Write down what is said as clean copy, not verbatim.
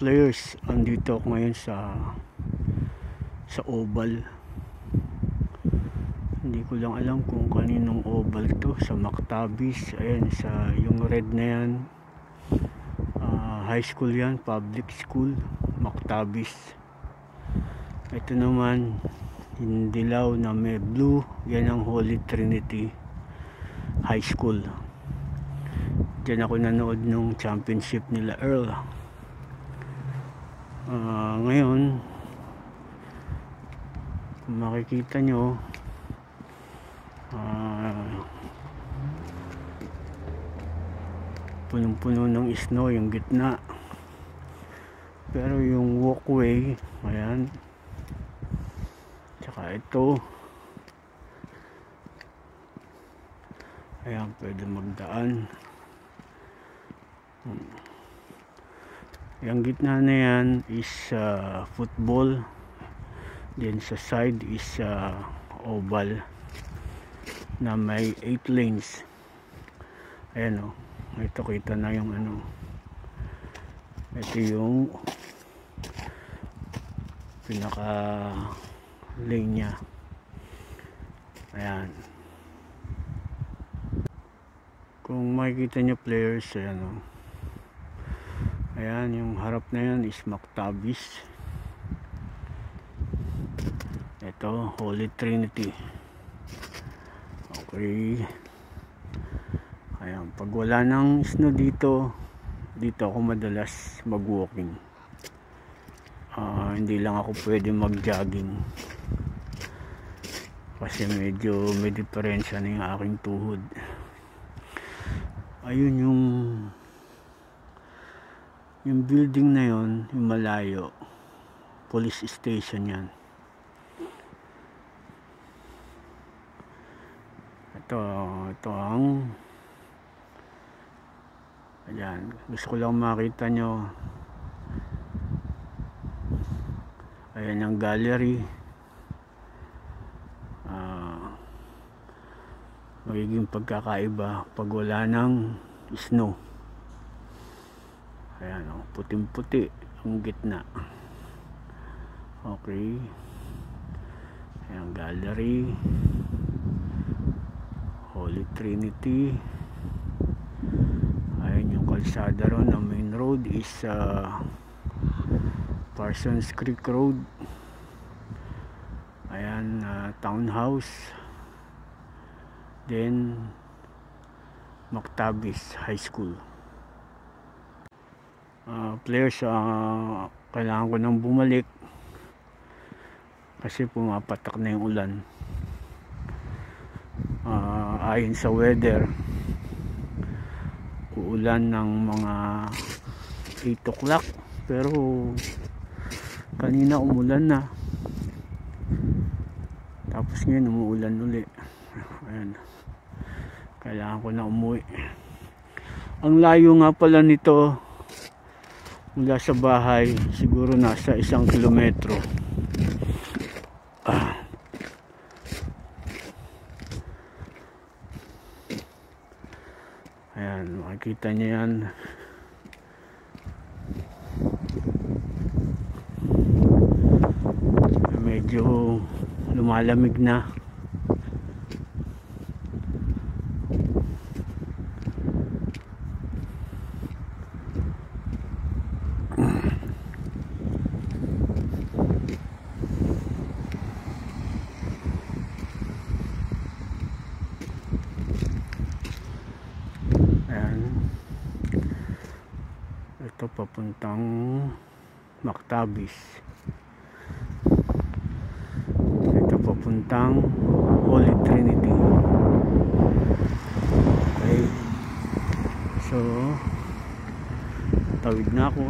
Players, andito ako ngayon sa oval. Hindi ko lang alam kung kaninong oval to. Sa Mactabis. Ayan, sa yung red na yan, high school yan, public school, Mactabis. Ito naman yung dilaw na may blue, yan ang Holy Trinity High School. Diyan ako nanood nung championship nila Earl. Ngayon, kung makikita nyo, punong-puno ng snow yung gitna, pero yung walkway, ayan, tsaka ito, ayan, pwede magdaan. Yung gitna na yan is football, then sa side is oval na may 8 lanes. Ayan o, ito kita na yung ano, ito yung pinaka lane nya. Ayan, kung makikita nyo players, ayan o, ayan, yung harap na yan is Mactabis. Ito, Holy Trinity. Okay. Ayan, pag wala ng snow dito ako madalas mag-walking. Hindi lang ako pwede mag-jogging kasi medyo may diferensya na yung aking tuhod. Ayun yung building na yon, yung malayo, police station yan. Ito ang, ayan, gusto ko lang makita nyo, ayan ang gallery. Magiging pagkakaiba pag wala ng snow. Ayan o, puting-puti ang gitna. Okay, ayan gallery, Holy Trinity. Ayan yung kalsada ron, ang main road is Parsons Creek Road. Ayan, townhouse, then Mactabis High School. Players, kailangan ko nang bumalik kasi pumapatak na yung ulan. Ayon sa weather, uulan ng mga 8 o'clock, pero kanina umulan na, tapos ngayon umuulan uli. Ayan, kailangan ko na umuwi. Ang layo nga pala nito mula sa bahay, siguro nasa 1 kilometro. Ayan, makikita nyo yan. Medyo lumalamig na. Ito papuntang Mactabis. Ito papuntang Holy Trinity. Okay, so tawid na ako.